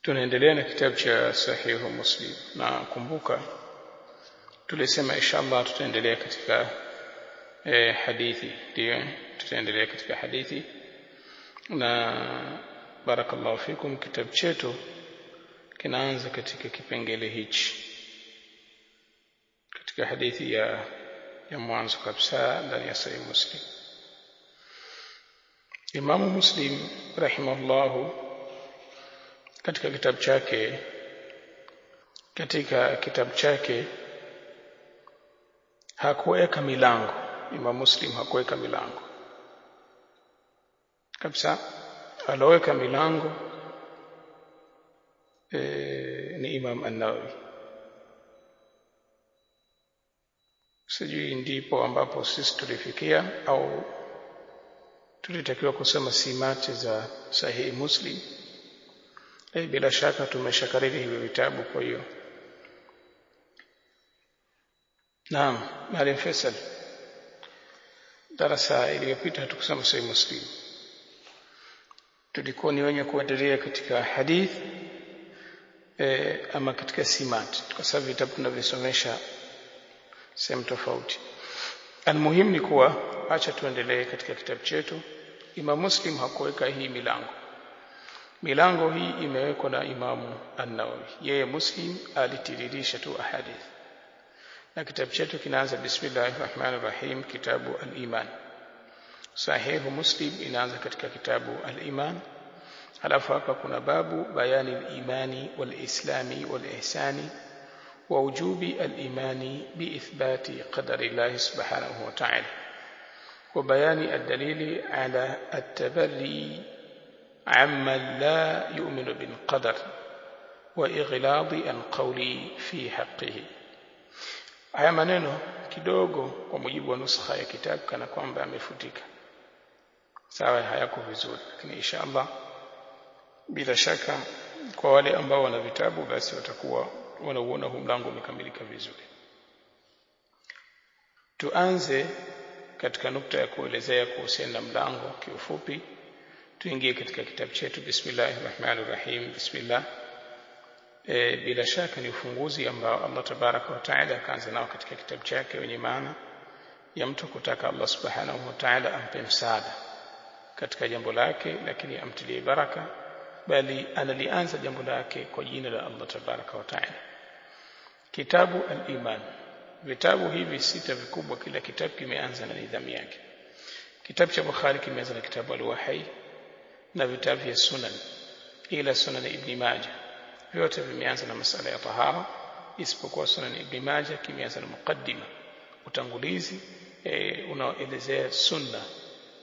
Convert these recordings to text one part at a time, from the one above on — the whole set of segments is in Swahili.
Tunaendelea na kitabu cha Sahih Muslim, na kumbuka tulisema inshallah tutaendelea katika hadithi. Ndio tutaendelea katika hadithi, na barakallahu fikum, kitabu chetu kinaanza katika kipengele hichi katika hadithi ya mwanzo kabisa ndani ya Sahih Muslim. Imam Muslim rahimahullah katika kitabu chake hakuweka milango. Imam Muslim hakuweka milango kabisa. Aloweka milango ni Imam An-Nawawi. Sijui ndipo ambapo sisi tulifikia au tulitakiwa kusema simati za Sahih Muslim. Bila shaka tumeshakariri hivi vitabu. Kwa hiyo naam, Maalim Faisal, darasa iliyopita hatukusema Sahih Muslim, tulikuwa ni wenye kuendelea katika hadith ama katika simat, kwa sababu vitabu tunavisomesha sehemu tofauti. Almuhimu ni kuwa acha tuendelee katika kitabu chetu. Imam Muslim hakuweka hii milango hii imewekwa na Imam An-Nawawi. Yeye Muslim alitiririsha tu ahadith, na kitabu chetu kinaanza bismillahirrahmanirrahim, kitabu al-iman. Sahih Muslim inaanza katika kitabu al-iman, halafu hapa kuna babu bayani al-imani wal-islami wal-ihsani wa wujubi al-imani bi ithbati qadari Allah subhanahu wa ta'ala wa bayani ad-dalili ala at-tabarri amma la yu'minu bil qadar wa ighladi al-qawli fi haqqihi. Haya maneno kidogo kwa mujibu wa nuskha ya kitabu kana kwamba amefutika, sawa, hayako vizuri, lakini inshallah bila shaka kwa wale ambao wana vitabu basi watakuwa wanauona huu mlango umekamilika vizuri. Tuanze katika nukta ya kuelezea kuhusiana na mlango kiufupi. Tuingie katika kitabu chetu. Bismillahirrahmanirrahim. Bismillah. Bila shaka ni ufunguzi ambao Allah tabaraka wa taala akaanza nao katika kitabu chake, wenye maana ya mtu kutaka Allah subhanahu wa taala ampe msaada katika jambo lake, lakini amtilie baraka, bali analianza jambo lake kwa jina la Allah tabaraka wa taala. Kitabu al-iman. Vitabu hivi sita vikubwa, kila kitabu kimeanza na nidhamu yake. Kitabu cha Bukhari kimeanza na kitabu al-Wahy, na vitabu vya sunan ila sunan Ibn Majah vyote vimeanza na masala ya tahara, isipokuwa sunan Ibn Majah kimeanza na muqaddima, utangulizi unaoelezea sunna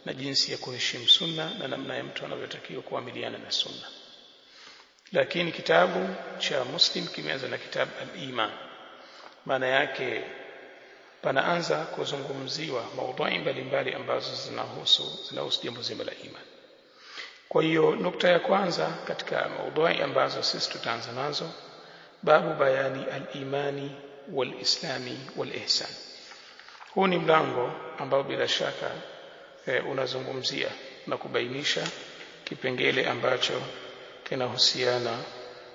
na jinsi ya kuheshimu sunna na namna ya mtu anavyotakiwa kuamiliana na sunna. Lakini kitabu cha Muslim kimeanza na kitabu al-iman. Maana yake panaanza kuzungumziwa maudhui mbalimbali ambazo zinahusu jambo zima la iman. Kwa hiyo nukta ya kwanza katika maudhui ambazo sisi tutaanza nazo, babu bayani al-imani wal-islami wal-ihsan. Huu ni mlango ambao bila shaka unazungumzia na kubainisha kipengele ambacho kinahusiana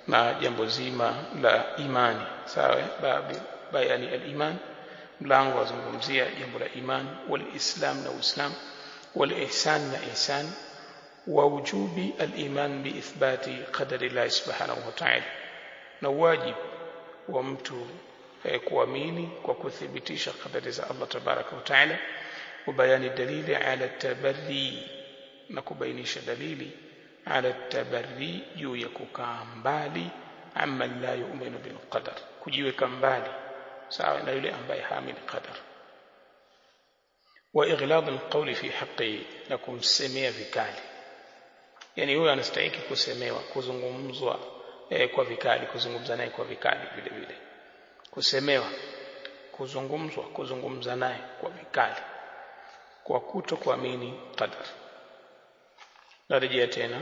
na jambo zima la imani, sawa. Babu bayani al-iman, mlango wazungumzia jambo la iman, wal-islam na uislam, wal-ihsan na ihsan, wa wujubi al-iman bi ithbati qadari Allah subhanahu wa ta'ala, na wajibu wa mtu kuamini kwa kuthibitisha qadari za Allah tabaraka wa ta'ala, wa bayani dalili ala tabarri, na kubainisha dalili ala tabarri, juu ya kukaa mbali, amma la yu'minu bil qadar, kujiweka mbali sawa na yule ambaye haamini qadar, wa ighlad al qawli fi haqqi, na kumsemea vikali, yani huyo anastahili kusemewa, kuzungumzwa kwa vikali, kuzungumza naye kwa vikali, vile vile kusemewa, kuzungumza naye kwa vikali kwa kutokuamini qadar. Narejea tena,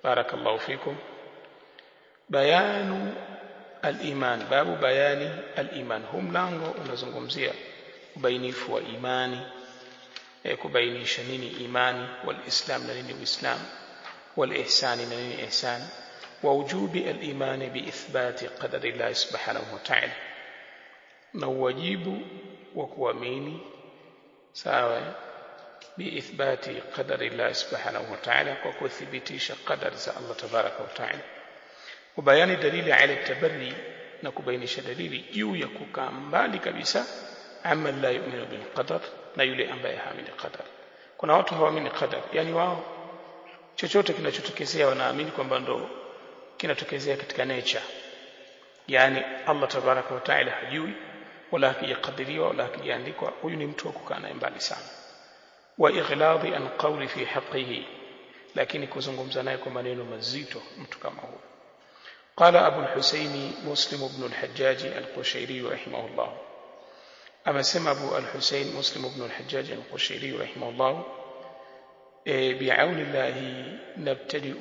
barakallahu fikum. Bayanu al-iman, babu bayani al-iman. Huu mlango unazungumzia ubainifu wa imani, kubainisha nini imani, wal-islam na nini uislamu, wal-ihsan na nini ihsan, ووجوب الإيمان بإثبات قدر الله سبحانه وتعالى نواجب وكواميني سواء بإثبات قدر الله سبحانه وتعالى وكثبتيش قدر الله تبارك وتعالى وبيان دليل على التبري نكبينش دليل juu ya kukaa mbali kabisa amma la yu'minu bil qadar na yule ambaye haamini qadar. Kuna watu hawaamini qadar, yani wao chochote kinachotokezea wanaamini kwamba ndo kinatokezea katika nature, yani Allah tabaraka wa taala hajui wala hakijadiriwa wala hakijaandikwa. Huyu ni mtu wa kukaa naye mbali sana. Wa ighladi an qawli fi haqqihi, lakini kuzungumza naye kwa maneno mazito mtu kama huyo. قال أبو الحسين مسلم بن الحجاج القشيري رحمه الله أما سمى أبو الحسين مسلم بن الحجاج القشيري رحمه الله بعون الله نبتدئ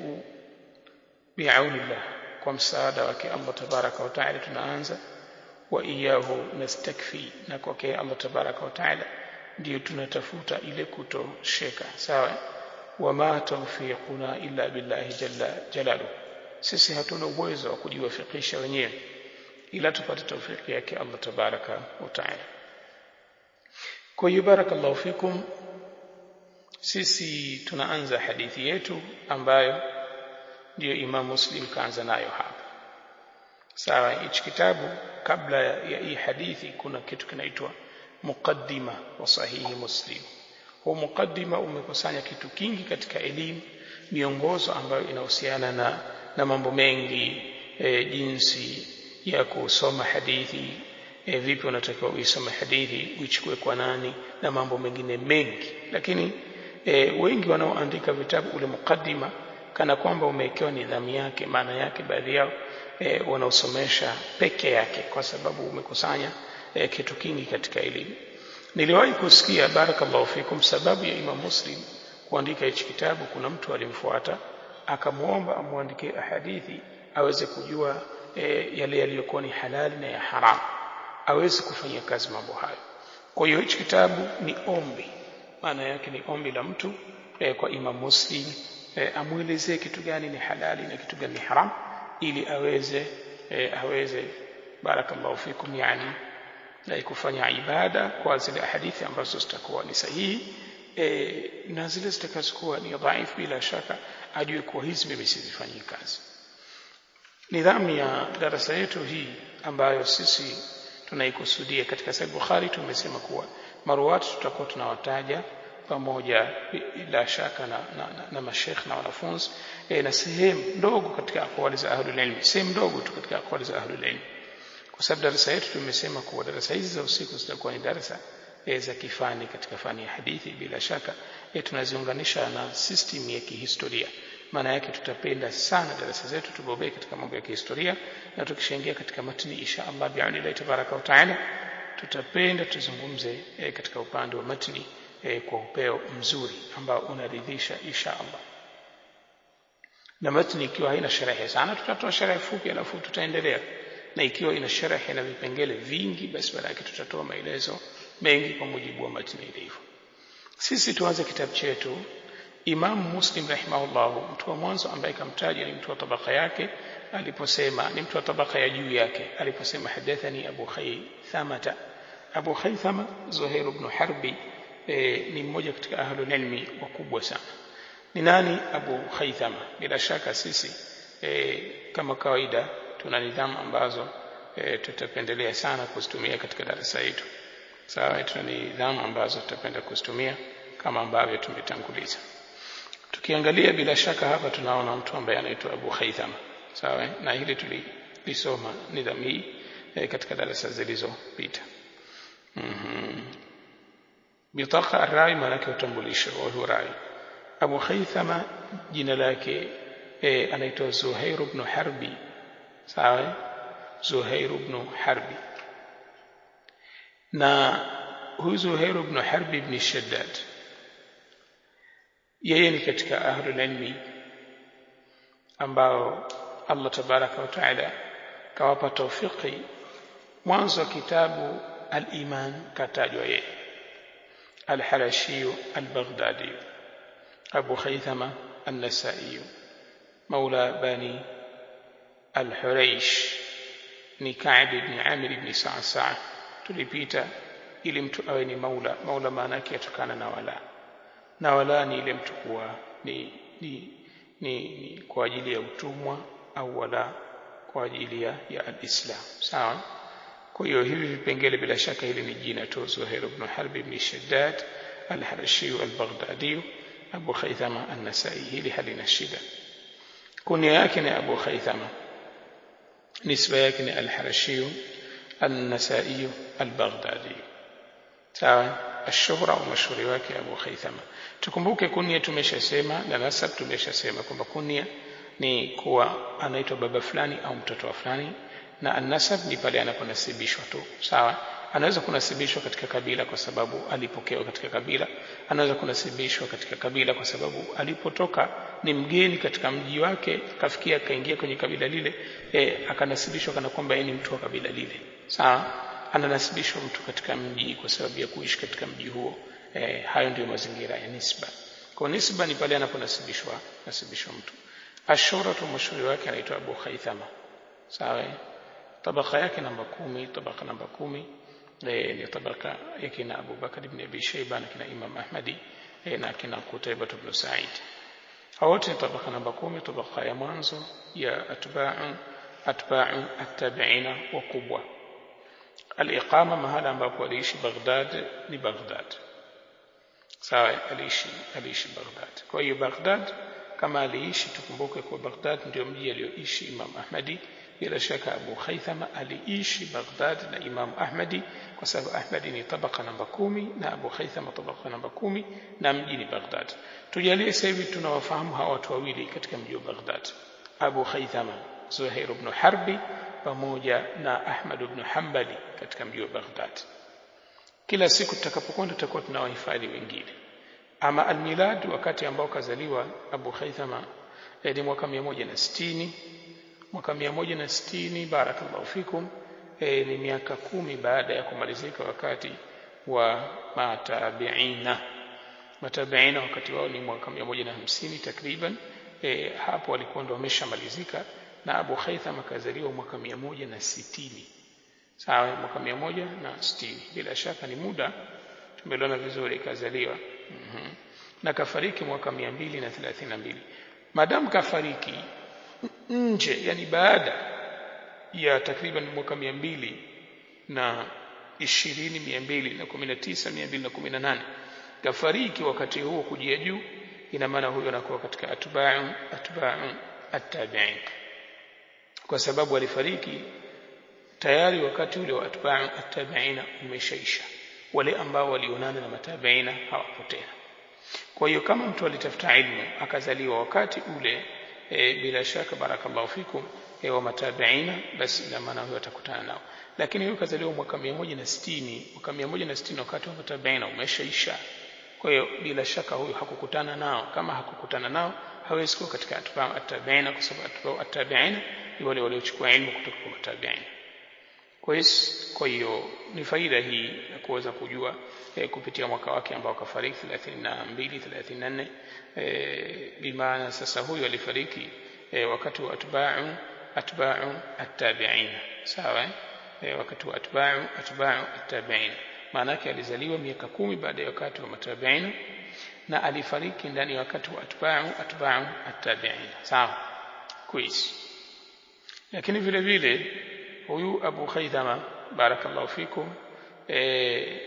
بعون الله ومساعدة وكي الله تبارك وتعالى تنانزا وإياه نستكفي نكوكي الله تبارك وتعالى ndio tunatafuta ile kutosheka sawa. Wama tawfiquna illa billahi jalla jalaluhu, sisi hatuna uwezo wa kujiwafikisha wenyewe ila tupate tawfiki yake Allah tabaraka wa taala. Kwa hiyo barakallahu fikum, sisi tunaanza hadithi yetu ambayo ndio Imam Muslim kaanza nayo hapa sawa. Hichi kitabu kabla ya hii hadithi kuna kitu kinaitwa muqaddima wa sahihi Muslim. Huu muqaddima umekusanya kitu kingi katika elimu, miongozo ambayo inahusiana na mambo mengi, jinsi ya kusoma hadithi, vipi unatakiwa uisome hadithi, uichukue kwa nani na mambo mengine mengi. Lakini wengi wanaoandika vitabu ule muqaddima kana kwamba umewekewa nidhamu yake, maana yake baadhi yao wanaosomesha peke yake kwa sababu umekusanya kitu kingi katika elimu. Niliwahi kusikia barakallahu fikum, sababu ya Imam Muslim kuandika hichi kitabu, kuna mtu alimfuata akamuomba amuandikie hadithi aweze kujua yale yaliyokuwa ni halali na ya haram, aweze kufanyia kazi mambo hayo. Kwa hiyo hichi kitabu ni ombi, maana yake ni ombi la mtu kwa Imam Muslim amuelezee kitu gani ni halali na kitu gani ni haram, ili aweze barakallahu fikum yani na kufanya ibada kwa zile hadithi ambazo zitakuwa ni sahihi na zile zitakazokuwa ni dhaifu, bila shaka ajue kwa hizi mimi sizifanyi kazi. Nidhamu ya darasa yetu hii ambayo sisi tunaikusudia katika Sahih Bukhari, tumesema kuwa maruwat tutakuwa tunawataja pamoja bila shaka na mashekh na wanafunzi na sehemu ndogo katika aqwali za ahlul ilm, sehemu ndogo tu katika aqwali za ahlul ilm. Kwa sababu darasa yetu tumesema kuwa darasa hizi za usiku zitakuwa ni darasa za kifani katika fani ya hadithi. Bila shaka tunaziunganisha na system ya kihistoria, maana yake tutapenda sana darasa zetu tubobee katika mambo ya kihistoria, na tukishaingia katika matni insha Allah bi'aunillahi tabaraka wa taala tutapenda tuzungumze katika upande wa matni kwa upeo mzuri ambao unaridhisha insha Allah. Na matni ikiwa haina sharahi sana tutatoa sharahi fupi alafu tutaendelea, na ikiwa ina sharahi na vipengele vingi basi baada yake tutatoa maelezo mengi kwa mujibu wa matni ilivyo. Sisi tuanze kitabu chetu. Imam Muslim rahimahullah, mtu wa mwanzo ambaye kamtaja ni mtu wa tabaka yake aliposema, ni mtu wa tabaka ya juu yake aliposema hadathani Abu Khaythama. Abu Khaythama Zuhair ibn Harbi ni mmoja katika ahlul ilmi wakubwa sana. Ni nani Abu Khaythama? Bila shaka sisi kama kawaida tuna nidhamu ambazo tutapendelea sana kuzitumia katika darasa yetu. Sawa, tuna nidhamu ambazo tutapenda kuzitumia kama ambavyo tumetanguliza. Tukiangalia bila shaka hapa tunaona mtu ambaye anaitwa Abu Khaythama. Sawa, na hili tulisoma nidhamu hii katika darasa zilizopita. Bitaqa ar-rawi maana yake utambulisho wa huyo rawi. Abu Khaythama jina lake anaitwa Zuhair ibn Harbi. Sawa, Zuhair ibn Harbi. Na huyu Zuhair ibn Harbi ibn Shaddad yeye ni katika ahlul ilmi ambao Allah tabaraka wa taala kawapa tawfiki. Mwanzo wa kitabu al-Iman katajwa yeye, al-Halashi al-Baghdadi Abu Khaythama an-Nasa'i maula bani al-Huraish ni Ka'b ibn Amir ibn Sa'sa'a. Tulipita ili mtu awe ni maula. Maula maana yake yatokana na wala, na wala ni ile mtu kuwa ni kwa ajili ya utumwa au wala kwa ajili ya al-Islam. Sawa. Kwa hiyo hivi vipengele bila shaka hili ni jina tu: Zuhair ibn Harb ibn Shaddad al-Harashi al-Baghdadi Abu Khaythama an-Nasai. Hili halina shida. Kunia yake ni Abu Khaythama, nisba yake ni al-Harashi an-Nasai al-Baghdadi. Sawa. Ashuhra au mashhuri wake Abu Khaythama. Tukumbuke kunia tumeshasema na nasab tumeshasema kwamba kunia ni kuwa anaitwa baba fulani au mtoto wa fulani, na an-nasab ni pale anaponasibishwa tu. Sawa. Anaweza kunasibishwa katika kabila kwa sababu alipokewa katika kabila, anaweza kunasibishwa katika kabila kwa sababu alipotoka ni mgeni katika mji wake, kafikia kaingia kwenye kabila lile, akanasibishwa kana kwamba yeye ni mtu wa kabila lile. Sawa. Ananasibishwa mtu katika mji kwa sababu ya kuishi katika mji huo. Hayo ndio mazingira ya nisba. Kwa nisba ni pale anaponasibishwa mtu. Ashura tu mashhuri wake anaitwa Abu Khaythama. Sawa. Tabaka yake namba 10, tabaka namba 10 ni tabaka yake na Abu Bakar ibn Abi Shayba na kina Imam Ahmadi na kina Qutaybah ibn Sa'id. Wote tabaka namba 10, tabaka ya mwanzo ya atba'u at-tabi'ina wa kubwa. Al-iqama mahala ambapo aliishi Baghdad ni Baghdad. Sawa. Aliishi Baghdad. Kwa hiyo Baghdad kama aliishi, tukumbuke kwa Baghdad ndio mji alioishi Imam Ahmadi. Bila shaka Abu Khaythama aliishi Baghdad na Imam Ahmadi, kwa sababu Ahmadi ni tabaka namba 10 na Abu Khaythama tabaka namba 10 na mji ni Baghdad. Tujalie sasa hivi tunawafahamu hawa watu wawili katika mji wa Baghdad: Abu Khaythama, Zuhair ibn Harbi pamoja na Ahmad ibn Hanbali katika mji wa Baghdad. Kila siku tutakapokwenda tutakuwa tunawahifadhi wengine. Ama al-milad, wakati ambao kazaliwa Abu Khaythama ni mwaka 160. Mwaka 160, barakallahu fikum, ni miaka 10 baada ya kumalizika wakati wa matabiina. Matabiina wakati wao ni mwaka 150 takriban. Hapo walikuwa ndio wameshamalizika, na Abu Khaythama kazaliwa mwaka 160. Sawa. Mwaka 160 bila shaka ni muda tumeona vizuri kazaliwa. Na kafariki mwaka 232. Madamu kafariki nje, yani baada ya takriban mwaka 220, 219, 218 kafariki wakati huo kujia juu, ina maana huyo anakuwa katika atba'u at-tabi'in, kwa sababu alifariki tayari wakati ule wa atba'u at-tabi'in umeshaisha. Wale ambao walionana na matabiina hawapotea. Kwa hiyo kama mtu alitafuta ilmu akazaliwa wakati ule, bila shaka barakallahu fikum, wa matabiina, basi ina maana huyo atakutana nao. Lakini huyo kazaliwa mwaka 160, mwaka 160 wakati wa matabiina umeshaisha. Kwa hiyo bila shaka huyo hakukutana nao. Kama hakukutana nao hawezi kuwa katika atba'u at-tabiina, kwa sababu atba'u at-tabiina ni wale waliochukua ilmu kutoka kwa matabiina. Kwa hiyo ni faida hii ya kuweza kujua kupitia mwaka wake ambao kafariki 32, 34. Bimaana sasa huyu alifariki wakati wa atba'u at-tabi'in. Sawa. Wakati wa atba'u at-tabi'in, maana yake alizaliwa miaka 10 baada ya wakati wa matabi'in, na alifariki ndani ya wakati wa atba'u at-tabi'in. Sawa. Quiz. Lakini vile vile huyu Abu Khaythama barakallahu fikum,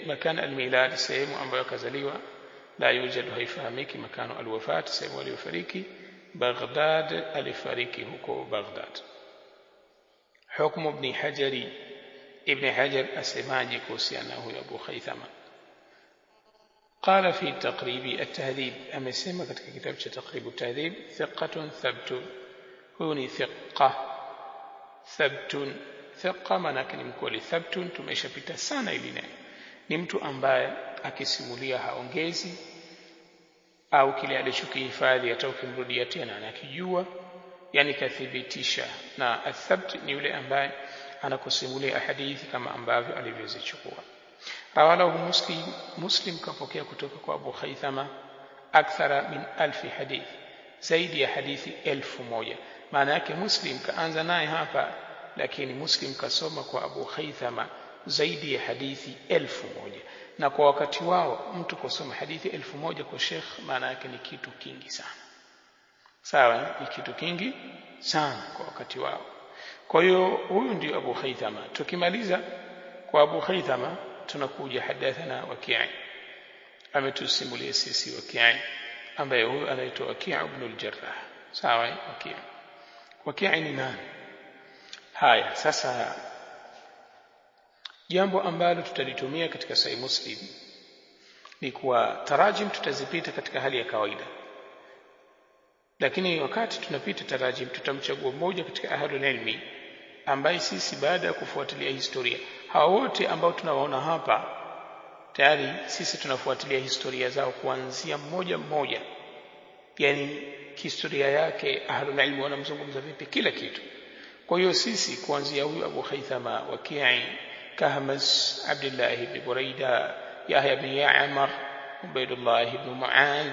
makana al-milad, sehemu ambayo kazaliwa, la yujadu, haifahamiki makano al-wafat, sehemu aliyofariki Baghdad. Alifariki huko Baghdad. Hukmu ibn Hajar asemaje kuhusiana huyu Abu Khaythama? Qala fi taqrib at-tahdhib, amesema katika kitabu cha taqrib at-tahdhib, thiqatun thabtun. Huyu ni thiqa thabtun. Thiqa maana yake ni mkweli. Thabtun tumeshapita sana ili neno. Ni mtu ambaye akisimulia haongezi, au kile alichokihifadhi hata ukimrudia tena anakijua, yani kathibitisha. Na athabt ni yule ambaye anakusimulia hadithi kama ambavyo alivyozichukua. Rawalahu Muslim kapokea kutoka kwa Abu Khaythama akthara min 1000 hadith, zaidi ya hadithi 1000. maana yake Muslim kaanza naye hapa, lakini Muslim kasoma kwa Abu Khaythama zaidi ya hadithi 1000, na kwa wakati wao mtu kusoma hadithi 1000 kwa Sheikh maana yake ni kitu kingi sana. Sawa, ni kitu kingi sana kwa wakati wao. Kwa hiyo huyu ndio Abu Khaythama. Tukimaliza kwa Abu Khaythama tunakuja hadathana Waki', ametusimulia sisi Waki', ambaye huyu anaitwa Waki' ibn al-Jarrah. Sawa, Waki' ni nani? Haya, sasa jambo ambalo tutalitumia katika Sahih Muslim ni kwa tarajim tutazipita katika hali ya kawaida, lakini wakati tunapita tarajim tutamchagua mmoja katika ahlul ilmi ambaye sisi baada ya kufuatilia historia, hawa wote ambao tunawaona hapa tayari sisi tunafuatilia historia zao kuanzia mmoja mmoja, yani historia yake ahlul ilmi wanamzungumza vipi kila kitu. Kwa hiyo sisi kuanzia huyu Abu Khaythama, Waki', Kahmas, Abdullah ibn Buraida, Yahya ibn Ya'mar, Ubaydullah ibn Mu'adh,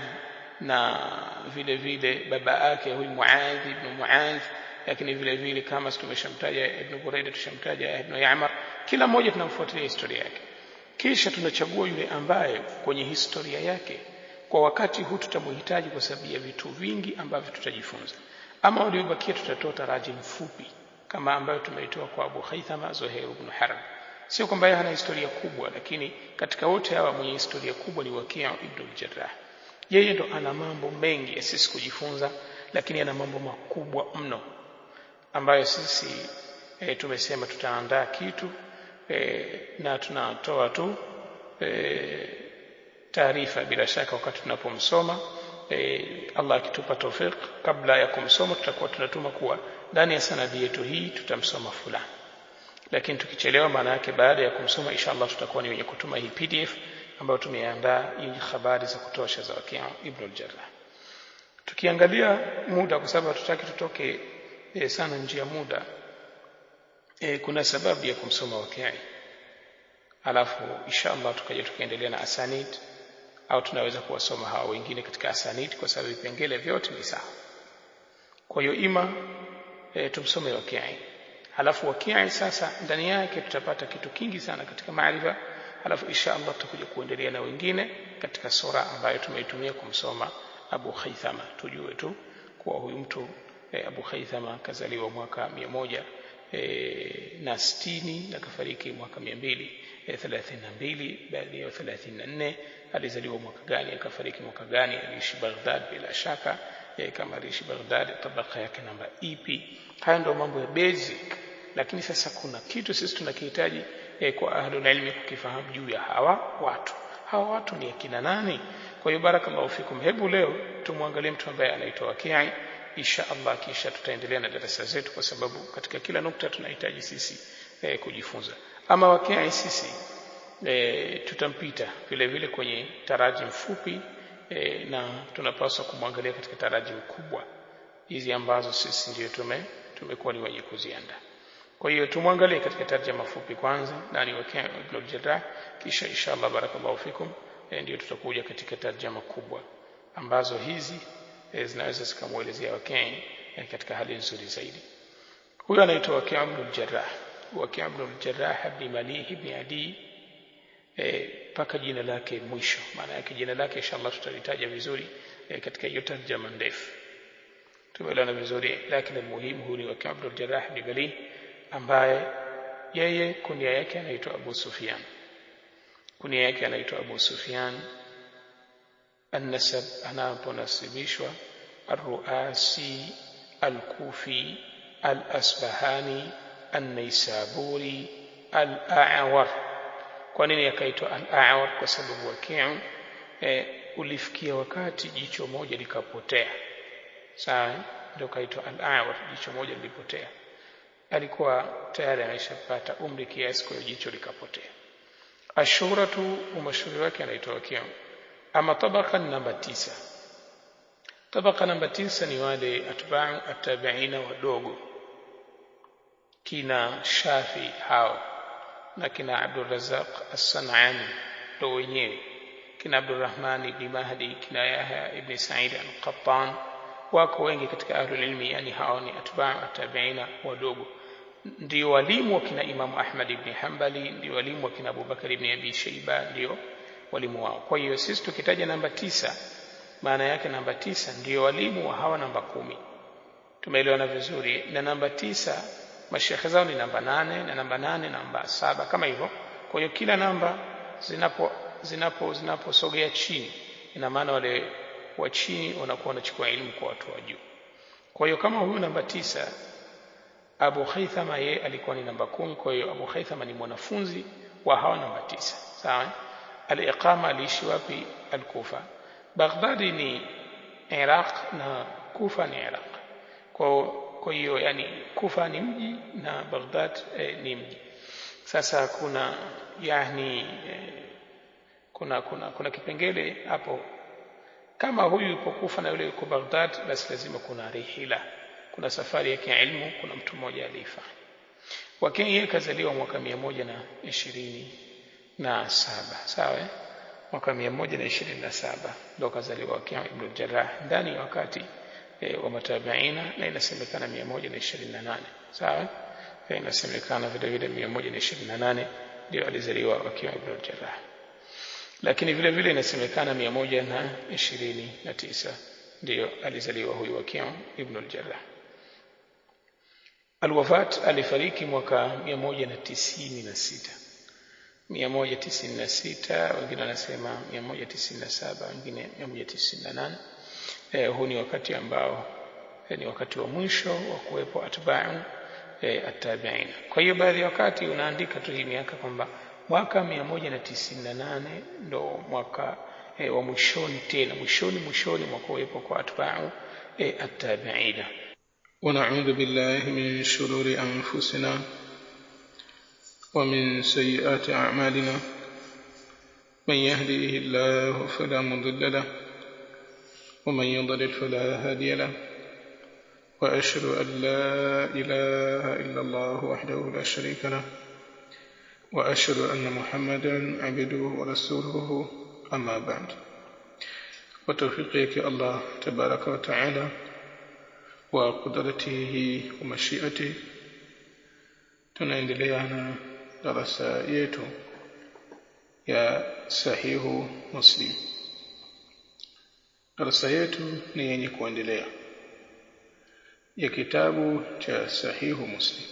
na vile vile baba yake huyu Mu'adh ibn Mu'adh, lakini vile vile kama tumeshamtaja ibn Buraida, tushamtaja ibn Ya'mar, kila mmoja tunamfuatilia historia yake, kisha tunachagua yule ambaye kwenye historia yake kwa wakati huu tutamhitaji kwa sababu ya vitu vingi ambavyo tutajifunza. Ama waliobakia tutatoa tarajim fupi kama ambayo tumeitoa kwa Abu Khaythama Zuhair ibn Harb. Sio kwamba yeye hana historia kubwa, lakini katika wote hawa mwenye historia kubwa ni Waki' ibn al-Jarrah. Yeye ndo ana mambo mengi ya sisi kujifunza, lakini ana mambo makubwa mno ambayo sisi tumesema tutaandaa kitu na tunatoa tu taarifa bila shaka wakati tunapomsoma. Allah akitupa tawfik, kabla ya kumsoma tutakuwa tunatuma kuwa ndani ya sanadi yetu hii tutamsoma fulani, lakini tukichelewa maana yake baada ya kumsoma inshallah tutakuwa ni wenye kutuma hii PDF ambayo tumeandaa yenye habari za kutosha za Waki' ibn al-Jarrah. Tukiangalia muda, kwa sababu tutaki tutoke sana nje ya muda, kuna sababu ya kumsoma Waki', alafu inshallah tukaje tukaendelea na asanid, au tunaweza kuwasoma hawa wengine katika asanid kwa sababu vipengele vyote ni sawa. Kwa hiyo ima tumsome Waki', halafu Waki' sasa ndani yake tutapata kitu kingi sana katika maarifa, halafu inshallah tutakuja kuendelea na wengine katika sura ambayo tumeitumia kumsoma Abu Khaythama. Tujue tu kuwa huyu mtu Abu Khaythama kazaliwa mwaka 160 na kafariki mwaka 232, baadhi ya 34. Alizaliwa mwaka gani, akafariki mwaka gani, aliishi Baghdad bila shaka, kama aliishi Baghdad tabaka yake namba ipi. Haya ndio mambo ya basic, lakini sasa kuna kitu sisi tunakihitaji kwa ahlul ilmi kukifahamu juu ya hawa watu. Hawa watu ni akina nani? Kwa hiyo barakallahu fikum, hebu leo tumwangalie mtu ambaye anaitwa Waki' insha Allah, kisha tutaendelea na darasa zetu, kwa sababu katika kila nukta tunahitaji sisi kujifunza. Ama Waki' sisi tutampita vile vile kwenye tarajim fupi, na tunapaswa kumwangalia katika tarajim kubwa hizi ambazo sisi ndio tumekuwa ni wenye kuziandaa. Kwa hiyo tumwangalie katika tarjama fupi kwanza nani Waki' ibn al-Jarrah, kisha inshallah barakallahu fikum ndio tutakuja katika tarjama kubwa ambazo hizi zinaweza zikamuelezea Waki' katika hali nzuri zaidi. Huyu anaitwa Waki' ibn al-Jarrah. Waki' ibn al-Jarrah ibn Malih ibn Adi, paka jina lake mwisho. Maana yake jina lake inshallah tutalitaja vizuri katika hiyo tarjama ndefu, tumeelewana vizuri. Lakini muhimu huyu ni Waki' ibn al-Jarrah ibn Malih, ambaye yeye kunia yake anaitwa Abu Sufyan. Kunia yake anaitwa Abu Sufyan. An-nasab anaponasibishwa Ar-Ruasi Al-Kufi Al-Asbahani An-Naisaburi Al-A'war. Kwa nini akaitwa Al-A'war? Kwa sababu Waki' ulifikia wakati jicho moja likapotea. Sawa, ndio kaitwa Al-A'war, jicho moja lilipotea. Alikuwa tayari ameshapata umri kiasi, kwa jicho likapotea. Ashuratu, umashhuri wake anaitwa Waki'. Ama tabaka namba 9. Tabaka namba 9 ni wale atba'u at-tabi'ina wadogo, kina Shafi hao na kina Abdul Razzaq as-San'ani ndio wenyewe, kina Abdurrahman ibn Mahdi, kina Yahya ibn Sa'id al-Qattan, wako wengi katika ahlul ilmi, yani hao ni atba'u tabi'ina wadogo, ndio walimu wa kina Imam Ahmad ibn Hanbali, ndio walimu wa kina Abu Bakar ibn Abi Shayba, ndio walimu wao. Kwa hiyo sisi tukitaja namba 9, maana yake namba 9 ndio walimu wa hawa namba 10. Tumeelewana vizuri? Na namba 9 mashekhe zao ni namba 8, na namba 8 namba 7, kama hivyo. Kwa hiyo kila namba zinaposogea chini, ina maana wale wa chini wanakuwa wanachukua elimu kwa watu wa juu. Kwa hiyo kama huyu namba 9 Abu Khaythama, yeye alikuwa ni namba 10. Kwa hiyo Abu Khaythama ni mwanafunzi wa hawa namba 9. Sawa? Al-iqama aliishi wapi? Al-Kufa. Baghdadi ni Iraq na Kufa ni Iraq. Kwa hiyo yani Kufa ni mji na Baghdad ni mji. Sasa kuna yani kuna kipengele hapo, kama huyu yupo Kufa na yule yuko Baghdad, basi lazima kuna rihila, kuna safari ya kielimu, kuna mtu mmoja alifanya. Wakati yeye kazaliwa mwaka 127, sawa? Mwaka 127 ndio kazaliwa Waki' ibn al-Jarrah, ndani wakati wa matabiina, na inasemekana 128, sawa? Inasemekana vile vile 128 ndio alizaliwa Waki' ibn al-Jarrah, lakini vile vile inasemekana 129 ndio alizaliwa huyu Waki' ibn al-Jarrah. Al-wafat, alifariki mwaka 196, wengine wanasema 197, wengine 198. Huu ni wakati ambao ni wakati wa mwisho wa kuwepo atba'u at-tabi'in. Kwa hiyo baadhi ya wakati unaandika tu hii miaka kwamba mwaka 198 ndo mwaka wa mwishoni, tena mwishoni mwa kuwepo kwa atba'u at-tabi'in. ونعوذ بالله من شرور أنفسنا ومن سيئات أعمالنا، من يهديه الله فلا مضل له ومن يضلل فلا هادي له، وأشهد أن لا إله إلا الله وحده لا شريك له، وأشهد أن محمدا عبده ورسوله، أما بعد. وتوفيقك الله تبارك وتعالى وقدرته ومشيئته، tunaendelea na darasa yetu ya sahihu Muslim. Darasa yetu ni yenye kuendelea ya kitabu cha sahihu Muslim,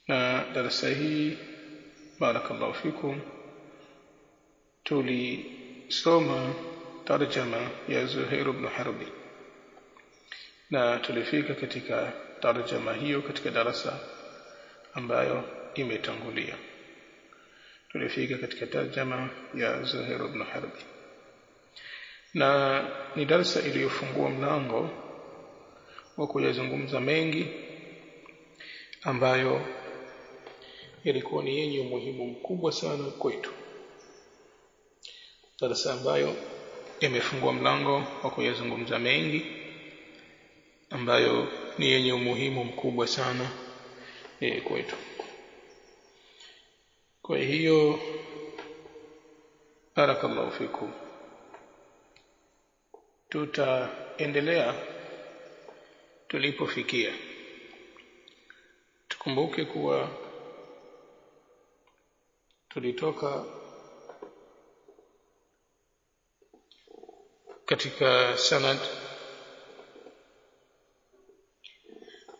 na darasa hii barakallahu fikum tulisoma tarjama ya Zuhair ibn Harbi, na tulifika katika tarjama hiyo katika darasa ambayo imetangulia. Tulifika katika tarjama ya Zuhair ibn Harbi, na ni darasa iliyofungua mlango wa kuyazungumza mengi ambayo ilikuwa ni yenye umuhimu mkubwa sana kwetu. Darasa ambayo imefungua mlango wa kuyazungumza mengi ambayo ni yenye umuhimu mkubwa sana kwetu. Kwa hiyo barakallahu fikum, tutaendelea tulipofikia. Tukumbuke kuwa tulitoka katika sanad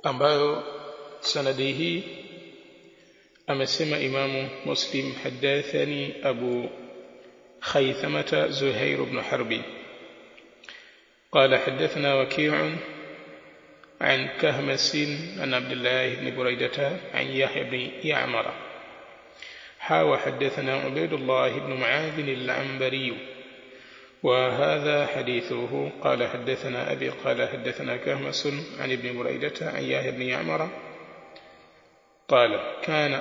ambayo sanadi hii amesema Imamu Muslim, hadathani Abu Khaythamata Zuhair ibn Harbi قال حدثنا وكيع عن كهمس عن عبد الله بن بريدة عن يحيى بن يعمر وحدثنا عبيد الله بن معاذ العنبري وهذا حديثه. قال حدثنا أبي قال حدثنا كهمس عن ابن بريدة عن يحيى بن يعمر قال كان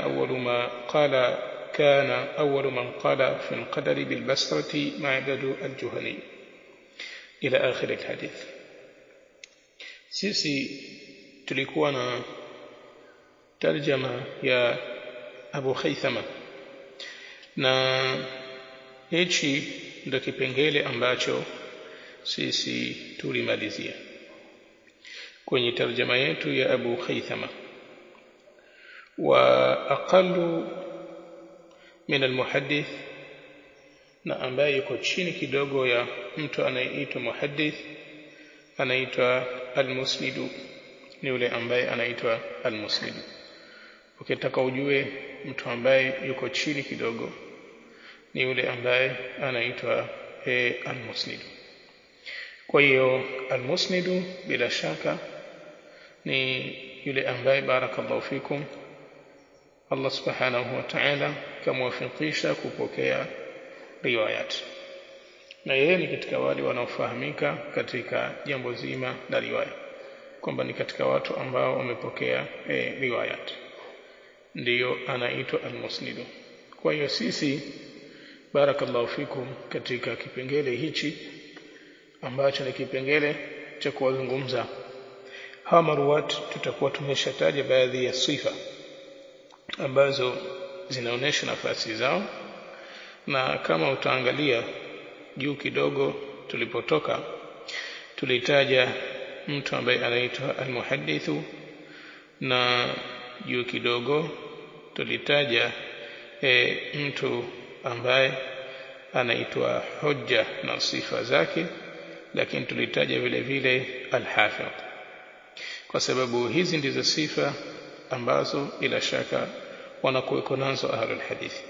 أول من قال في القدر بالبصرة معبد الجهني إلى آخر الحديث. sisi tulikuwa na tarjama ya Abu Khaythama, na hichi ndio kipengele ambacho sisi tulimalizia kwenye tarjama yetu ya Abu Khaythama. Wa aqallu min almuhaddith, na ambaye yuko chini kidogo ya mtu anayeitwa muhaddith anaitwa almusnidu, ni yule ambaye anaitwa almusnidu. Ukitaka ujue mtu ambaye yuko chini kidogo ni yule ambaye anaitwa almusnidu. Kwa hiyo almusnidu bila shaka ni yule ambaye barakallahu fikum Allah subhanahu wa ta'ala kamwafikisha kupokea riwayat, na yeye ni katika wale wanaofahamika katika jambo zima la riwaya kwamba ni katika watu ambao wamepokea riwayat, ndiyo anaitwa almusnidu. Kwa hiyo sisi barakallahu fikum katika kipengele hichi ambacho ni kipengele cha kuwazungumza hawa maruwat, tutakuwa tumeshataja baadhi ya sifa ambazo zinaonesha nafasi zao, na kama utaangalia juu kidogo tulipotoka tulitaja mtu ambaye anaitwa almuhaddithu, na juu kidogo tulitaja mtu ambaye anaitwa hujja na sifa zake, lakini tulitaja vile vile alhafidh, kwa sababu hizi ndizo sifa ambazo bila shaka wanakuweko nazo ahlul hadithi.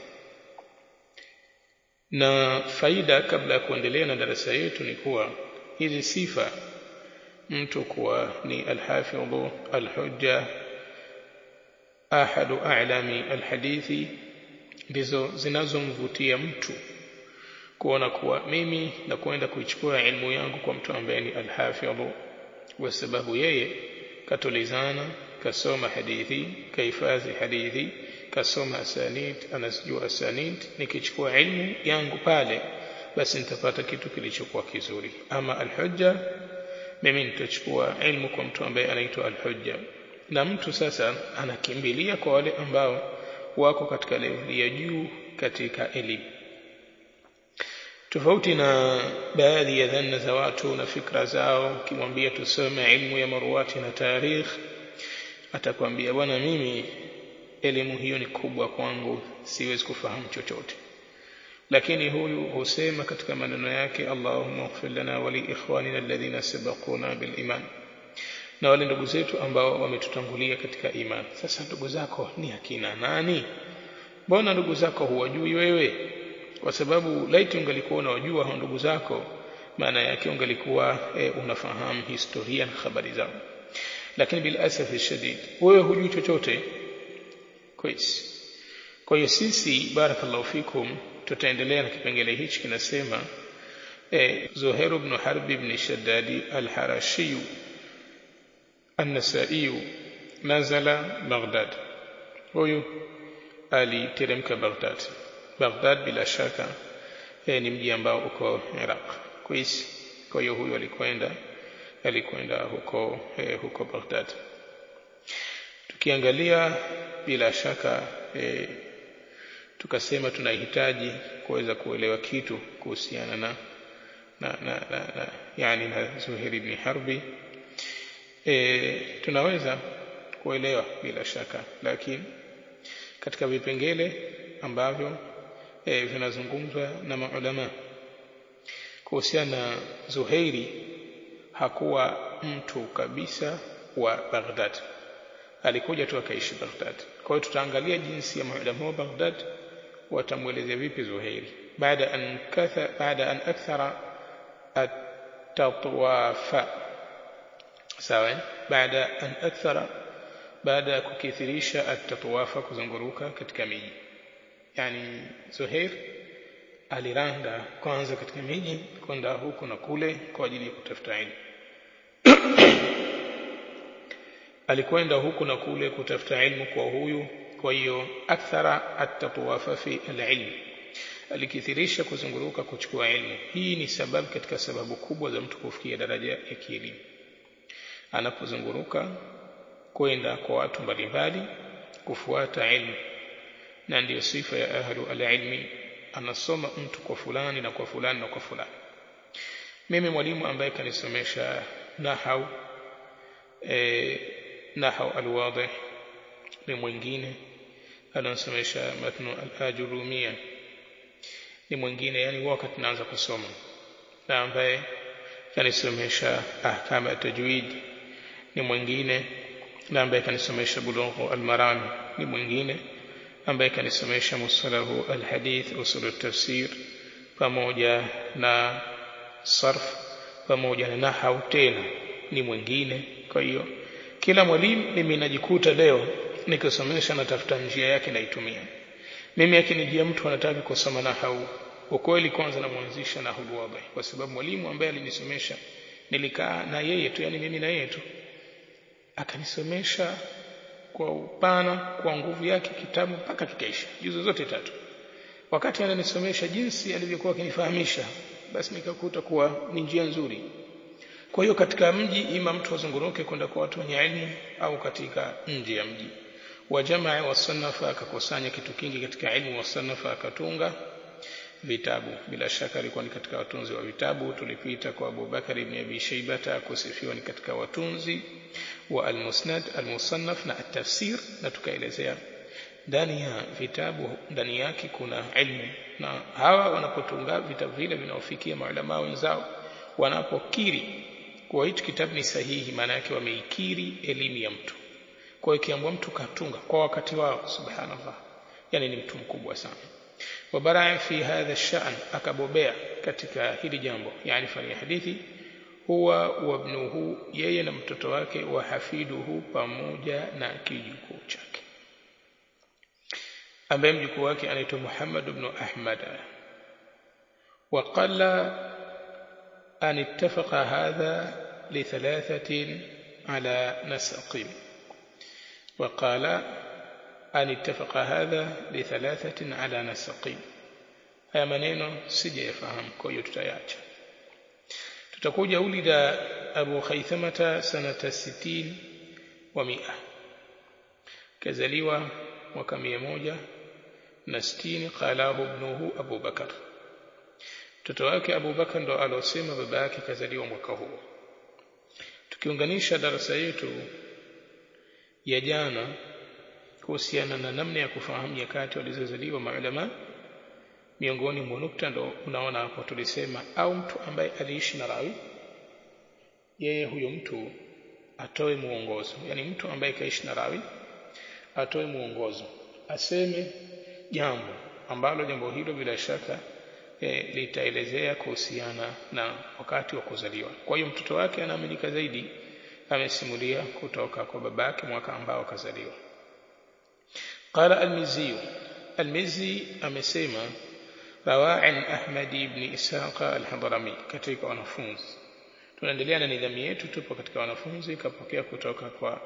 Na faida kabla ya kuendelea na darasa yetu ni kuwa hizi sifa mtu kuwa ni alhafidh, alhujja, ahadu a'lami alhadithi, ndizo zinazomvutia mtu kuona kuwa mimi na kwenda kuichukua ilmu yangu kwa mtu ambaye ni alhafidh, kwa sababu yeye katulizana, kasoma hadithi, kahifadhi hadithi, kasoma asanid, anasijua asanid. Nikichukua ilmu yangu pale basi nitapata kitu kilichokuwa kizuri. Ama alhujja, mimi nitachukua ilmu kwa mtu ambaye anaitwa alhujja, na mtu sasa anakimbilia kwa wale ambao wako katika level ya juu katika elimu, tofauti na baadhi ya dhanna za watu na fikra zao. Ukimwambia tusome ilmu ya maruwati na tarikh, atakwambia bwana, mimi elimu hiyo ni kubwa kwangu, siwezi kufahamu chochote. Lakini huyu husema katika maneno yake, Allahumma ighfir lana wa li ikhwanina alladhina sabaquna bil iman, na wale ndugu zetu ambao wametutangulia katika iman. Sasa ndugu zako ni akina nani? Mbona ndugu zako huwajui wewe? Kwa sababu laiti ungalikuwa unawajua hao ndugu zako, maana yake ungalikuwa unafahamu historia na habari zao. Lakini bil asafi shadid wewe hujui chochote. Kwa hiyo sisi barakallahu fikum tutaendelea na kipengele hichi, kinasema Zuhair ibn Harb ibn Shaddadi al-Harashi an-Nasai nazala Baghdad. Huyu aliteremka Baghdad. Baghdad bila shaka ni mji ambao uko Iraq. Kwa hiyo huyu alikwenda huko Baghdad. Tukiangalia bila shaka tukasema tunahitaji kuweza kuelewa kitu kuhusiana na Zuhair ibn Harbi. Tunaweza kuelewa bila shaka, lakini katika vipengele ambavyo vinazungumzwa na maulama kuhusiana na Zuhairi, hakuwa mtu kabisa wa Baghdad, alikuja tu akaishi Baghdad. Kwa hiyo tutaangalia jinsi ya maulama wa Baghdad watamuelezea vipi Zuhairi baada an akthara at-tatwafa. Sawa, baada ya kukithirisha at-tatwafa, kuzunguruka katika miji. Yani Zuhair aliranda kwanza katika miji, kwenda huku na kule kwa ajili ya kutafuta ilmu. Alikwenda huku na kule kutafuta ilmu kwa huyu. Kwa hiyo akthara at-tatwafa fi al-ilm, alikithirisha kuzunguruka kuchukua ilmu. Hii ni sababu katika sababu kubwa za mtu kufikia daraja ya kielimu, anapozunguruka kwenda kwa watu mbalimbali kufuata ilmu. Na ndiyo sifa ya ahlu al-ilmi, anasoma mtu kwa fulani na kwa fulani na kwa fulani. mimi mwalimu ambaye kanisomesha nahau nahau alwadih ni mwingine, ananisomesha matnu al-ajurumia ni mwingine, yani wakati naanza kusoma, na ambaye kanisomesha ahkam at-tajwid ni mwingine, na ambaye kanisomesha bulugh al-marami ni mwingine, ambaye kanisomesha mustalahu al-hadith usul at-tafsir pamoja na sarf pamoja na nahau tena ni mwingine. Kwa hiyo kila mwalimu mimi najikuta leo nikisomesha natafuta njia yake naitumia. Mimi akinijia mtu anataka kusoma nahau, ukweli kwanza namuanzisha nahau wadih, kwa sababu mwalimu ambaye alinisomesha nilikaa na yeye tu, yani mimi na yeye tu, akanisomesha kwa upana kwa nguvu yake kitabu mpaka kikaisha juzu zote 3. Wakati ananisomesha jinsi alivyokuwa akinifahamisha, basi nikakuta kuwa ni njia nzuri. Kwa hiyo katika mji ima mtu azunguruke kwenda kwa watu wenye elimu, au katika nje ya mji. Wa jamaa wa sanafa, akakusanya kitu kingi katika elimu wa sanafa, akatunga vitabu. Bila shaka alikuwa ni katika watunzi wa vitabu. Tulipita kwa Abu Bakar ibn Abi Shaybata, kusifiwa ni katika watunzi wa al-Musnad, al-Musannaf na at-Tafsir, na tukaelezea ndani ya vitabu ndani yake kuna ilmu, na hawa wanapotunga vitabu vile vinaofikia maulama wenzao, wanapokiri kwa hicho kitabu ni sahihi, maana yake wameikiri elimu ya mtu. Kwa hiyo kiambo mtu katunga kwa wakati wao, subhanallah, yani ni mtu mkubwa sana. Wabaraa fi hadha ash-sha'n, akabobea katika hili jambo, yani fani hadithi, huwa wabnuhu, yeye na mtoto wake, wa hafiduhu, pamoja na kijukuu chake, ambaye mjukuu wake anaitwa Muhammad ibn Ahmad. Waqalla أن اتفق هذا ل3 على نسق. وقال أن اتفق هذا ل3 على نسق. haya maneno sijayafahamu, kwa hiyo tutayaacha. Tutakuja ulida Abu Khaythamata sanata 60 wa 100, kazaliwa mwaka 160. Qalahu ibnuhu Abu Bakar, mtoto wake Abu Bakar ndo alosema baba yake kazaliwa mwaka huo. Tukiunganisha darasa yetu ya jana kuhusiana na namna ya kufahamu nyakati walizozaliwa maulama, miongoni mwa nukta ndo unaona hapo tulisema, au mtu ambaye aliishi na rawi, yeye huyo mtu atoe muongozo, yani mtu ambaye kaishi na rawi atoe muongozo, aseme jambo ambalo jambo hilo bila shaka litaelezea kuhusiana na wakati wa kuzaliwa. Kwa hiyo mtoto wake anaaminika zaidi amesimulia kutoka kwa babake mwaka ambao kazaliwa. Qala al-Mizzi amesema rawa'an Ahmad ibn Ishaq al-Hadrami, katika wanafunzi. Tunaendelea na nidhamu yetu, tupo katika wanafunzi. Kapokea kutoka kwa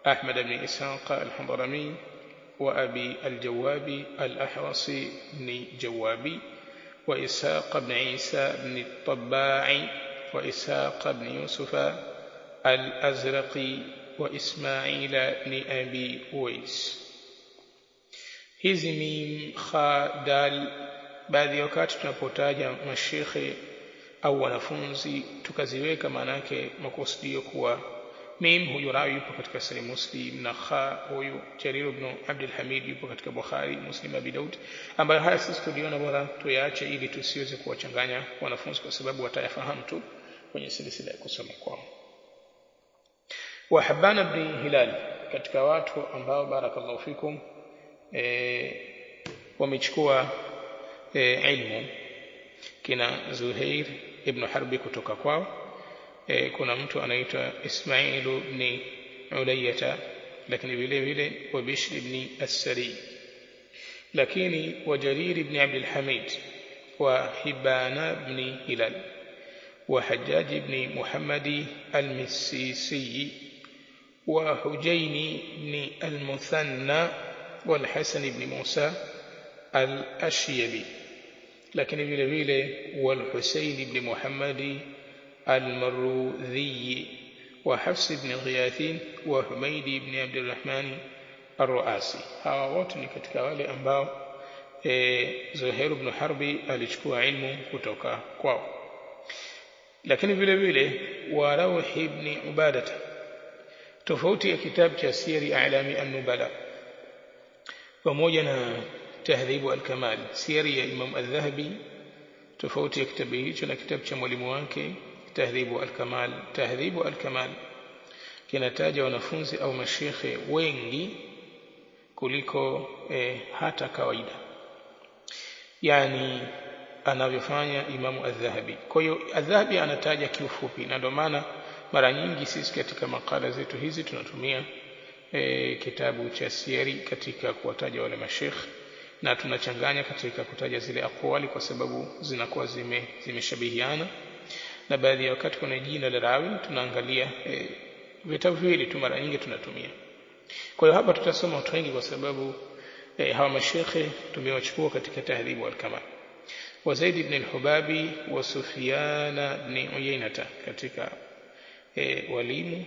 Ahmad ibn Ishaq al-Hadrami wa Abi al-Jawabi al-Ahwasi ibn Jawabi wa Ishaq ibn Isa ibn al-Tabba'i wa Ishaq ibn Yusuf al-Azraqi wa Ismail ibn Abi Uwais. Hizi mim kha dal, baadhi wakati tunapotaja mashekhe au wanafunzi tukaziweka maana yake makusudio kuwa mim huyu rawi yupo katika Sahih Muslim, na kha huyu Jarir ibn Abdul Hamid yupo katika Bukhari, Muslim, Abi Daud, ambayo haya sisi tuliona bora tuyaache ili tusiweze kuwachanganya wanafunzi, kwa sababu watayafahamu tu kwenye silsila ya kusoma kwao. Wa Habban ibn Hilal, katika watu ambao barakallahu fikum wamechukua ilmu, kina Zuhair ibn Harbi kutoka kwao. Kuna mtu anaitwa Ismail ibn Ulayya, lakini vile vile wa Bishr ibn as-Sari, lakini wa Jarir ibn Abdul Hamid wa Hibban ibn Hilal wa Hajjaj ibn Muhammad al-Misisi wa Hujaini ibn al-Muthanna wal Hasan ibn Musa al-Ashyabi, lakini vile vile wal Husayn ibn Muhammad al-Marudhi wa Hafs ibn Ghiyath wa Humayd ibn Abd al-Rahman al-Ruasi. Hawa wote ni katika wale ambao Zuhair ibn Harbi alichukua ilmu kutoka kwao. lakini vile vile wa Rawh ibn Ubadah, tofauti ya kitabu cha Siyari A'lami an-Nubala pamoja na Tahdhibu al-Kamal. Siyari ya Imam al-Dhahabi, tofauti ya kitabu hicho na kitabu cha mwalimu wake Tahdhibu al-Kamal. Tahdhibu al-Kamal kinataja wanafunzi au mashekhe wengi kuliko hata kawaida, yani anavyofanya Imamu al-Dhahabi. Kwa hiyo al-Dhahabi anataja kiufupi, na ndio maana mara nyingi sisi katika makala zetu hizi tunatumia kitabu cha Siyari katika kuwataja wale mashekhe, na tunachanganya katika kutaja zile aqwali kwa sababu zinakuwa zimeshabihiana, na baadhi ya wakati kuna jina la rawi tunaangalia vitabu viwili tu mara nyingi tunatumia. Kwa hiyo hapa tutasoma watu wengi kwa sababu hawa mashekhe tumewachukua katika Tahdhibu al-Kamal. Wa Zaid ibn al-Hubabi wa Sufyan ibn Uyainata, katika walimu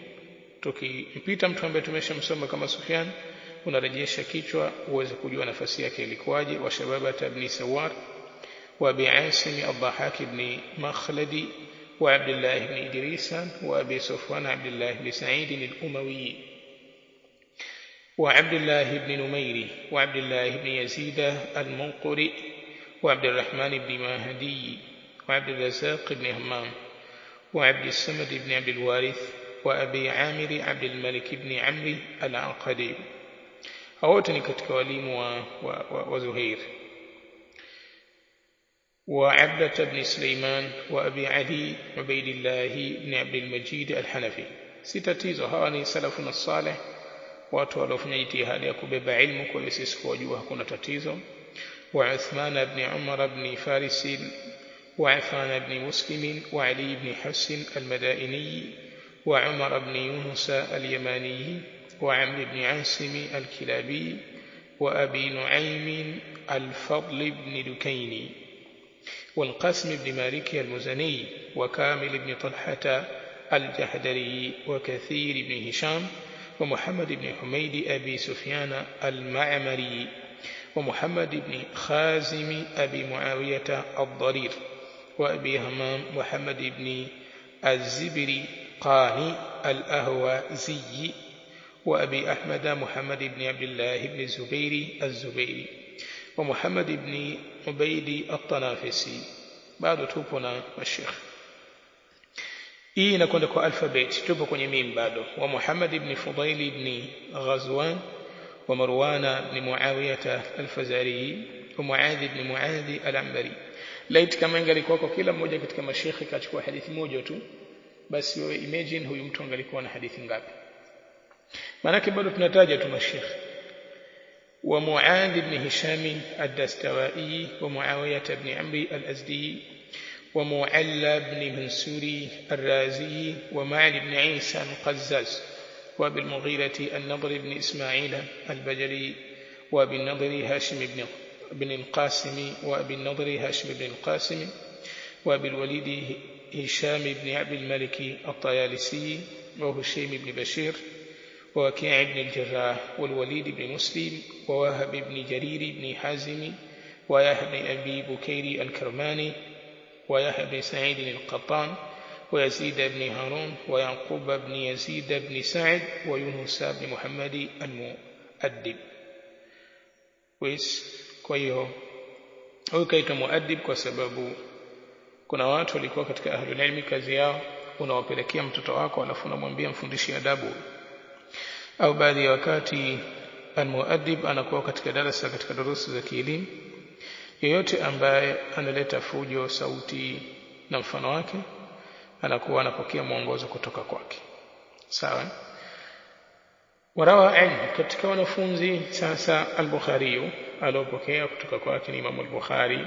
tukimpita mtu ambaye tumeshamsoma kama Sufyan unarejesha kichwa uweze kujua nafasi yake ilikuwaje. Wa Shababata ibn Sawar wa Abi Asim al-Dhahak ibn Makhladi wa Abdullah ibn Idrisa wa Abi Sufwan Abdullah ibn Sa'id al-Umawi wa Abdullah ibn Numayri wa Abdullah ibn Yazid al-Munquri wa Abdurrahman ibn Mahdi wa Abdurrazzaq ibn Hammam wa Abd as-Samad ibn Abd al-Warith wa Abi Amir Abd al-Malik ibn Amri al-Aqadi. Wote ni katika walimu wa Zuhair. Wa Abda ibn Sulaiman wa Abi Ali Ubaydillah ibn Abd al-Majid al-Hanafi. Si tatizo, hawa ni salafuna salih, watu waliofanya jitihada ya kubeba ilmu, kwa hiyo sisi kuwajua hakuna tatizo. Wa Uthman ibn Umar ibn Faris wa Affan ibn Muslim wa Ali ibn Hafs al-Madaini wa Umar ibn Yunus al-Yamani wa Amr ibn Asim al-Kilabi wa Abi Nu'aym al-Fadl ibn Dukaini والقاسم بن مالك المزني وكامل بن طلحة الجحدري وكثير بن هشام ومحمد بن حميد أبي سفيان المعمري ومحمد بن خازم أبي معاوية الضرير وأبي همام محمد بن الزبري قاني الأهوازي وأبي أحمد محمد بن عبد الله بن الزبيري ومحمد بن عبيد الطنافسي. bado tupo na mashekhe. Hii inakwenda kwa alfabeti, tupo kwenye mim bado. Wa Muhammad ibn Fudail ibn Ghazwan wa Marwan ibn Muawiyah al-Fazari wa Muadh ibn Muadh al-Ambari. Laiti kama ingalikuwa kwa kila mmoja katika mashekhe kachukua hadithi moja tu, basi wewe imagine huyu mtu angalikuwa na hadithi ngapi? Maana bado tunataja tu mashekhe. ومعاذ بن هشام الدستوائي ومعاوية بن عمرو الأزدي ومعلى بن منصور الرازي ومعل بن عيسى القزاز وبالمغيرة النضر بن إسماعيل البجلي وبالنضر هاشم بن القاسم وبالنضر هاشم بن القاسم وبالوليد هشام بن عبد الملك الطيالسي وهشيم بن بشير ووكيع بن الجراح والوليد بن مسلم ووهب بن جرير بن حازم ويحيى بن أبي بكير الكرماني ويحيى بن سعيد القطان ويزيد بن هارون ويعقوب بن يزيد بن سعد ويونس بن محمد المؤدب. Kwa hiyo huyu kaitwa muadib kwa sababu kuna watu walikuwa katika ahlul ilmi kazi yao unawapelekea mtoto wako alafu unamwambia mfundishi adabu, au baadhi ya wakati almuadib anakuwa katika darasa, katika durusu za kielimu. Yeyote ambaye analeta fujo, sauti na mfano wake anakuwa anapokea mwongozo kutoka kwake. Sawa? Warawa ilmu katika wanafunzi sasa al-Bukhari aliyopokea kutoka kwake ni Imam al-Bukhari